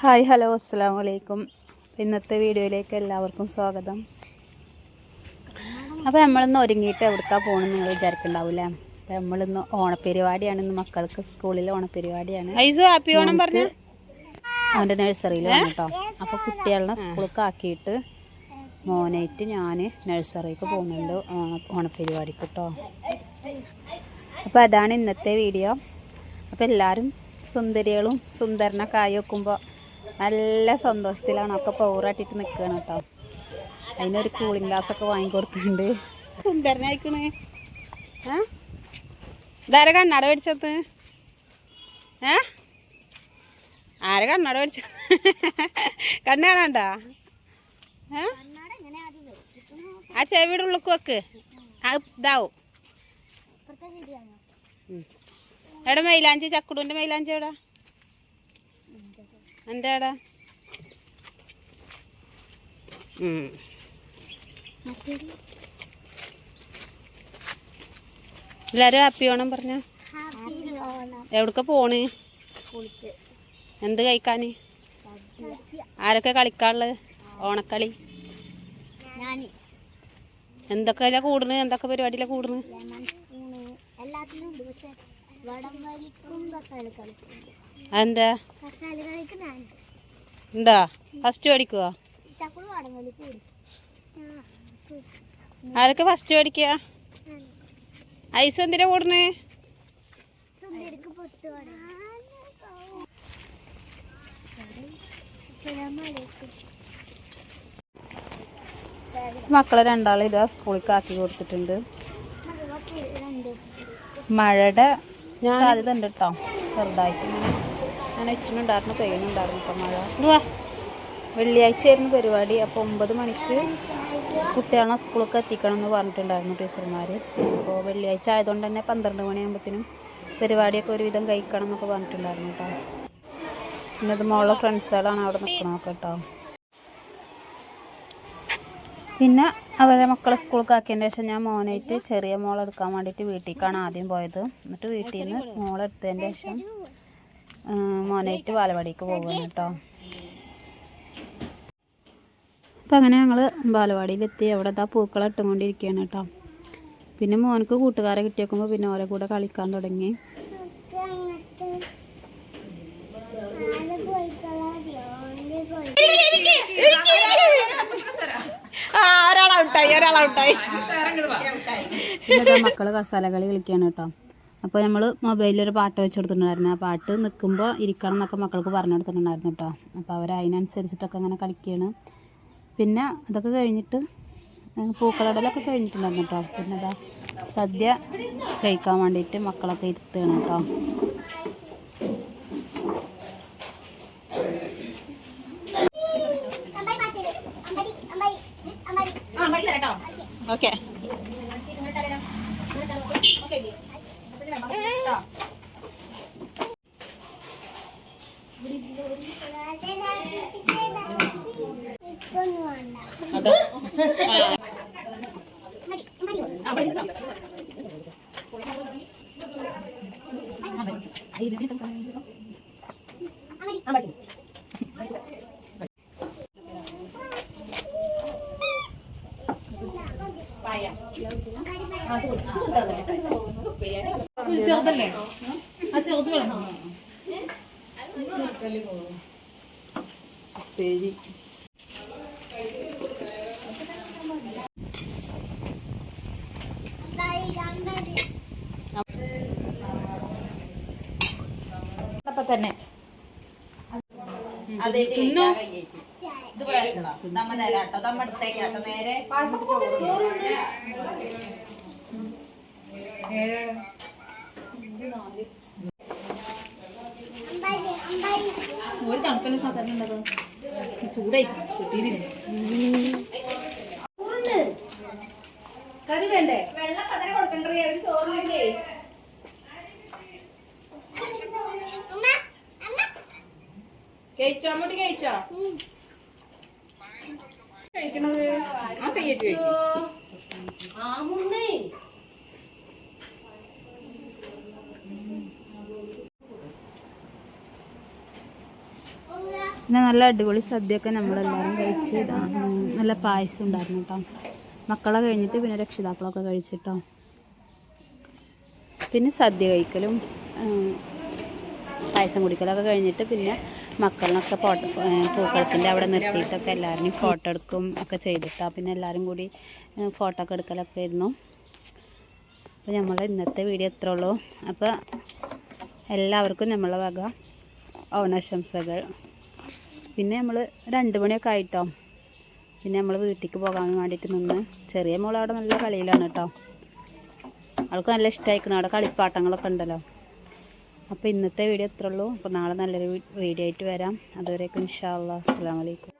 Hi hello അസ്സലാമു അലൈക്കും. ഇന്നത്തെ വീഡിയോയിലേക്ക് എല്ലാവർക്കും സ്വാഗതം. അപ്പോൾ നമ്മളിന്ന് ഒരുങ്ങിയിട്ട് എവിടേക്കാണ് പോകണമെന്ന് നിങ്ങൾ വിചാരിക്കുന്നുണ്ടാവില്ലേ? അപ്പോൾ നമ്മളിന്ന് ഓണപ്പരിപാടിയാണ്. ഇന്ന് മക്കൾക്ക് സ്കൂളിൽ ഓണപ്പരിപാടിയാണ്. ഹാപ്പി ഓണം പറഞ്ഞു അവൻ്റെ നഴ്സറിയിൽ വന്നു കേട്ടോ. അപ്പോൾ കുട്ടികളെ സ്കൂളിലേക്ക് ആക്കിയിട്ട് മോനായിട്ട് ഞാൻ നഴ്സറിക്ക് പോകുന്നുണ്ട് ഓണപ്പരിപാടിക്ക് കേട്ടോ. അപ്പോൾ അതാണ് ഇന്നത്തെ വീഡിയോ. അപ്പോൾ എല്ലാവരും സുന്ദരികളും സുന്ദരനൊക്കെ ആയി വെക്കുമ്പോൾ നല്ല സന്തോഷത്തിലാണ്. ഒക്കെ പൗറാട്ടിട്ട് നിൽക്കുകയാണ് കേട്ടോ. അതിനൊരു കൂളിംഗ് ഗ്ലാസ്സൊക്കെ വാങ്ങിക്കൊടുത്തിട്ടുണ്ട്. സുന്ദരനായിക്കണേ. ഇതാരെ കണ്ണാട മേടിച്ചത്? ആരെ കണ്ണാട മേടിച്ച? കണ്ണ് കാണാണ്ടാ? ആ ചെവിയുടെ ഉള്ളിക്ക് വെക്ക്, ഇതാവും. എവിടെ മൈലാഞ്ചി? ചക്കുടുവിൻ്റെ മൈലാഞ്ചി എവിടെ? എൻ്റെ എവിടെ? എല്ലാരും ഹാപ്പി ഓണം പറഞ്ഞ. എവിടക്ക പോണ്? എന്ത് കഴിക്കാന്? ആരൊക്കെ കളിക്കാനുള്ളത്? ഓണക്കളി എന്തൊക്കെ കൂടുന്നു? എന്തൊക്കെ പരിപാടിയില കൂടുന്നു? അതെന്താ ഉണ്ടാ? ഫസ്റ്റ് പഠിക്കുക? ആരൊക്കെ ഫസ്റ്റ് പഠിക്കുക? ഐസ് എന്തിനാ കൂടുന്നേ? മക്കളെ രണ്ടാളും ഇതാ സ്കൂളിലേക്ക് ആക്കി കൊടുത്തിട്ടുണ്ട്. മഴയുടെ സാധ്യത ഉണ്ട് കേട്ടോ. ചെറുതായിട്ട് ഇങ്ങനെ ഇറ്റുന്നുണ്ടായിരുന്നു, പെയ്യുന്നുണ്ടായിരുന്നു കേട്ടോ മഴ. വെള്ളിയാഴ്ച ആയിരുന്നു പരിപാടി. അപ്പോൾ 9 മണിക്ക് കുട്ടികളെ സ്കൂളിലേക്ക് എത്തിക്കണം എന്ന് പറഞ്ഞിട്ടുണ്ടായിരുന്നു ടീച്ചർമാർ. അപ്പോൾ വെള്ളിയാഴ്ച ആയതുകൊണ്ട് തന്നെ 12 മണിയാകുമ്പോഴത്തേനും പരിപാടിയൊക്കെ ഒരുവിധം കഴിക്കണം എന്നൊക്കെ പറഞ്ഞിട്ടുണ്ടായിരുന്നു കേട്ടോ. പിന്നെ ഇത് മോളുടെ ഫ്രണ്ട്സുകളാണ് അവിടെ നിൽക്കണമൊക്കെ കേട്ടോ. പിന്നെ അവരെ മക്കളെ സ്കൂളിലേക്ക് ആക്കിയതിന് ശേഷം ഞാൻ മോനായിട്ട് ചെറിയ മോളെടുക്കാൻ വേണ്ടിയിട്ട് വീട്ടിലേക്കാണ് ആദ്യം പോയത്. എന്നിട്ട് വീട്ടിൽ നിന്ന് മോളെടുത്തതിന് ശേഷം മോനായിട്ട് ബാലവാടിക്ക് പോകുന്നു കേട്ടോ. അപ്പം അങ്ങനെ ഞങ്ങൾ ബാലവാടിയിലെത്തി. അവിടെ ഇതാ പൂക്കളെ ഇട്ടുകൊണ്ടിരിക്കുകയാണ് കേട്ടോ. പിന്നെ മോനക്ക് കൂട്ടുകാരെ കിട്ടിയേക്കുമ്പോൾ പിന്നെ ഓരോ കൂടെ കളിക്കാൻ തുടങ്ങി. ഇന്നത്തെ മക്കള് കസാലകളി കളിക്കുകയാണ് കേട്ടോ. അപ്പോൾ നമ്മൾ മൊബൈലിലൊരു പാട്ട് വെച്ച് കൊടുത്തിട്ടുണ്ടായിരുന്നു. ആ പാട്ട് നിൽക്കുമ്പോൾ ഇരിക്കണം എന്നൊക്കെ മക്കൾക്ക് പറഞ്ഞു കൊടുത്തിട്ടുണ്ടായിരുന്നു കേട്ടോ. അപ്പോൾ അവർ അതിനനുസരിച്ചിട്ടൊക്കെ അങ്ങനെ കളിക്കുകയാണ്. പിന്നെ അതൊക്കെ കഴിഞ്ഞിട്ട് പൂക്കളടലൊക്കെ കഴിഞ്ഞിട്ടുണ്ടായിരുന്നു കേട്ടോ. പിന്നെ അതാ സദ്യ കഴിക്കാൻ വേണ്ടിയിട്ട് മക്കളൊക്കെ ഇരുത്തുകയാണ് കേട്ടോ. ഓക്കെ ചെറുതല്ലേ? ആ ചെറുത് വേണം. പേരി അപ്പൊ തന്നെ അതെ നമ്മ നേരാട്ടോ, നമ്മ അടുത്തേക്കാട്ടോ നേരെ. ഒരു തണുപ്പല്ല സാധാരണ ഉണ്ടത്. ചൂടായി കിട്ടിയതിന് കറി വേണ്ടേ? വെള്ളം പതരെ കൊടുക്കണ്ടേ? ഒരു ചോറില്ലേ? കഴിച്ചോ? അങ്ങോട്ട് കഴിച്ചോ? കഴിക്കണത് ആ കയ്യേറ്റ് കഴിക്കും. Hola. പിന്നെ നല്ല അടിപൊളി സദ്യയൊക്കെ നമ്മളെല്ലാവരും കഴിച്ച് നല്ല പായസം ഉണ്ടായിരുന്നു കേട്ടോ. മക്കളെ കഴിഞ്ഞിട്ട് പിന്നെ രക്ഷിതാക്കളൊക്കെ കഴിച്ചിട്ടോ. പിന്നെ സദ്യ കഴിക്കലും പായസം കുടിക്കലൊക്കെ കഴിഞ്ഞിട്ട് പിന്നെ മക്കളിനൊക്കെ പൂക്കളത്തിൻ്റെ അവിടെ നിർത്തിയിട്ടൊക്കെ എല്ലാവരും ഫോട്ടോ എടുക്കും ഒക്കെ ചെയ്തിട്ടാണ്. പിന്നെ എല്ലാവരും കൂടി ഫോട്ടോ ഒക്കെ എടുക്കലൊക്കെ ആയിരുന്നു. അപ്പോൾ നമ്മളെ ഇന്നത്തെ വീഡിയോ ഇത്രേ ഉള്ളൂ. അപ്പോൾ എല്ലാവർക്കും നമ്മളെ വക ഓണാശംസകൾ. പിന്നെ നമ്മൾ 2 മണിയൊക്കെ ആയിട്ടോ. പിന്നെ നമ്മൾ വീട്ടിലേക്ക് പോകാൻ വേണ്ടിയിട്ട് നിന്ന്. ചെറിയ മോൾ അവിടെ നല്ല കളിയിലാണ് കേട്ടോ. അവൾക്ക് നല്ല ഇഷ്ടമായിരിക്കണം, അവിടെ കളിപ്പാട്ടങ്ങളൊക്കെ ഉണ്ടല്ലോ. അപ്പോൾ ഇന്നത്തെ വീഡിയോ ഇത്രേ ഉള്ളൂ. അപ്പോൾ നാളെ നല്ലൊരു വീഡിയോ ആയിട്ട് വരാം. അതുവരേക്കും ഇൻഷാ അല്ലാഹ്. അസ്സലാമു അലൈക്കും.